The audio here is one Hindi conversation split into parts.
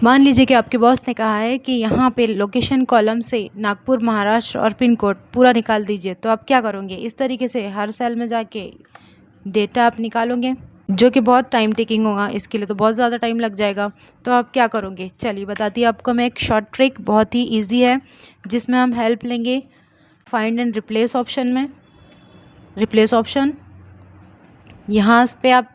मान लीजिए कि आपके बॉस ने कहा है कि यहाँ पे लोकेशन कॉलम से नागपुर महाराष्ट्र और पिन कोड पूरा निकाल दीजिए, तो आप क्या करोगे? इस तरीके से हर सेल में जाके डेटा आप निकालोगे, जो कि बहुत टाइम टेकिंग होगा, इसके लिए तो बहुत ज़्यादा टाइम लग जाएगा। तो आप क्या करोगे? चलिए बताती हूँ आपको मैं एक शॉर्ट ट्रिक, बहुत ही ईजी है, जिसमें हम हेल्प लेंगे फाइंड एंड रिप्लेस ऑप्शन में। रिप्लेस ऑप्शन, यहाँ पे आप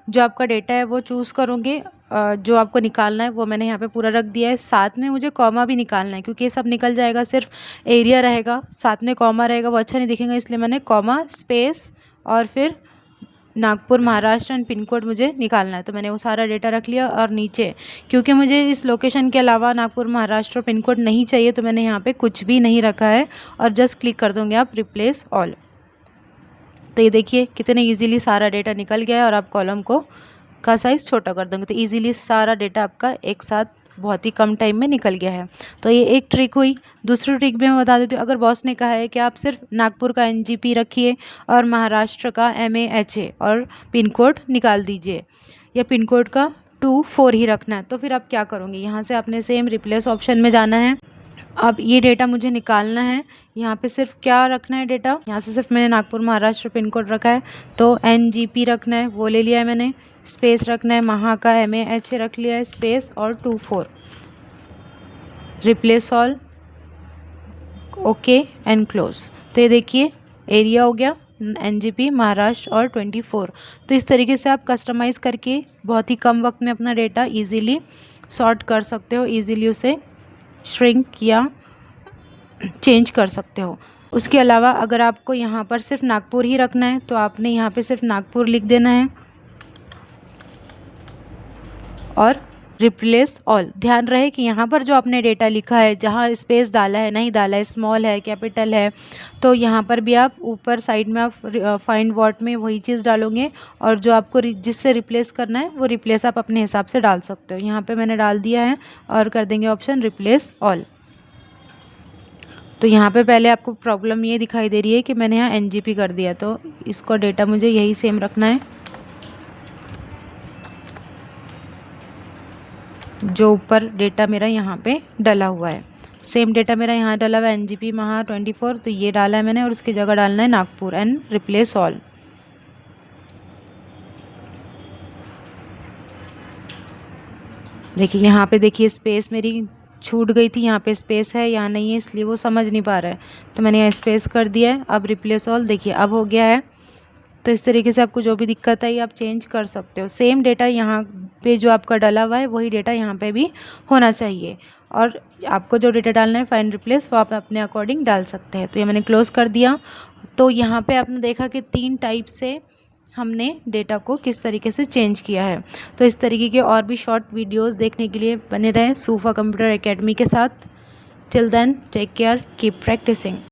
जो आपका डेटा है वो चूज़ करोगे। जो आपको निकालना है वो मैंने यहाँ पे पूरा रख दिया है। साथ में मुझे कॉमा भी निकालना है, क्योंकि ये सब निकल जाएगा, सिर्फ एरिया रहेगा, साथ में कॉमा रहेगा, वो अच्छा नहीं दिखेगा, इसलिए मैंने कॉमा स्पेस और फिर Nagpur Maharashtra and pin code मुझे निकालना है। तो मैंने वो सारा डेटा रख लिया। और नीचे क्योंकि मुझे इस लोकेशन के अलावा नागपुर महाराष्ट्र पिन कोड नहीं चाहिए, तो मैंने यहाँ पे कुछ भी नहीं रखा है और जस्ट क्लिक कर दोगे आप रिप्लेस ऑल। तो ये देखिए कितने इजीली सारा डेटा निकल गया है, और आप कॉलम को का साइज़ छोटा कर दोगे तो इजीली सारा डेटा आपका एक साथ बहुत ही कम टाइम में निकल गया है। तो ये एक ट्रिक हुई। दूसरी ट्रिक भी मैं बता देती हूँ। अगर बॉस ने कहा है कि आप सिर्फ नागपुर का NGP रखिए और महाराष्ट्र का MAHA और पिन कोड निकाल दीजिए, या पिन कोड का 24 ही रखना है, तो फिर आप क्या करोगे? यहाँ से आपने सेम रिप्लेस ऑप्शन में जाना है। अब ये डेटा मुझे निकालना है, यहाँ पे सिर्फ क्या रखना है डेटा, यहाँ से सिर्फ मैंने नागपुर महाराष्ट्र पिन कोड रखा है, तो NGP रखना है, वो ले लिया है मैंने। स्पेस रखना है, महा का MAHA रख लिया है, स्पेस और 24। Replace all, okay and close. तो ये देखिए एरिया हो गया NGP महाराष्ट्र और 24। तो इस तरीके से आप कस्टमाइज़ करके बहुत ही कम वक्त में अपना डेटा ईजीली सॉर्ट कर सकते हो, ईजीली उसे श्रिंक या चेंज कर सकते हो। उसके अलावा अगर आपको यहाँ पर सिर्फ नागपुर ही रखना है, तो आपने यहाँ पे सिर्फ नागपुर लिख देना है और रिप्लेस ऑल। ध्यान रहे कि यहाँ पर जो आपने डेटा लिखा है, जहाँ स्पेस डाला है नहीं डाला है, स्मॉल है कैपिटल है, तो यहाँ पर भी आप ऊपर साइड में आप फाइंड व्हाट में वही चीज़ डालोगे, और जो आपको जिससे रिप्लेस करना है वो रिप्लेस आप अपने हिसाब से डाल सकते हो। यहाँ पे मैंने डाल दिया है और कर देंगे ऑप्शन रिप्लेस ऑल। तो यहाँ पे पहले आपको प्रॉब्लम ये दिखाई दे रही है कि मैंने यहाँ NGP कर दिया, तो इसको डेटा मुझे यही सेम रखना है जो ऊपर डेटा मेरा यहाँ पे डला हुआ है। सेम डेटा मेरा यहाँ डला हुआ है NGP महा 24, तो ये डाला है मैंने, और उसकी जगह डालना है नागपुर एंड रिप्लेस ऑल। देखिए यहाँ पे देखिए स्पेस मेरी छूट गई थी, यहाँ पे स्पेस है यहाँ नहीं है, इसलिए वो समझ नहीं पा रहा है, तो मैंने यहाँ स्पेस कर दिया है। अब रिप्लेस ऑल देखिए अब हो गया है। तो इस तरीके से आपको जो भी दिक्कत आई आप चेंज कर सकते हो। सेम डेटा यहाँ पे जो आपका डला हुआ है वही डेटा यहाँ पे भी होना चाहिए, और आपको जो डेटा डालना है फाइंड रिप्लेस वो आप अपने अकॉर्डिंग डाल सकते हैं। तो ये मैंने क्लोज़ कर दिया। तो यहाँ पे आपने देखा कि 3 टाइप से हमने डेटा को किस तरीके से चेंज किया है। तो इस तरीके के और भी शॉर्ट वीडियोस देखने के लिए बने रहें सूफा कंप्यूटर एकेडमी के साथ। Till then take care, keep practising.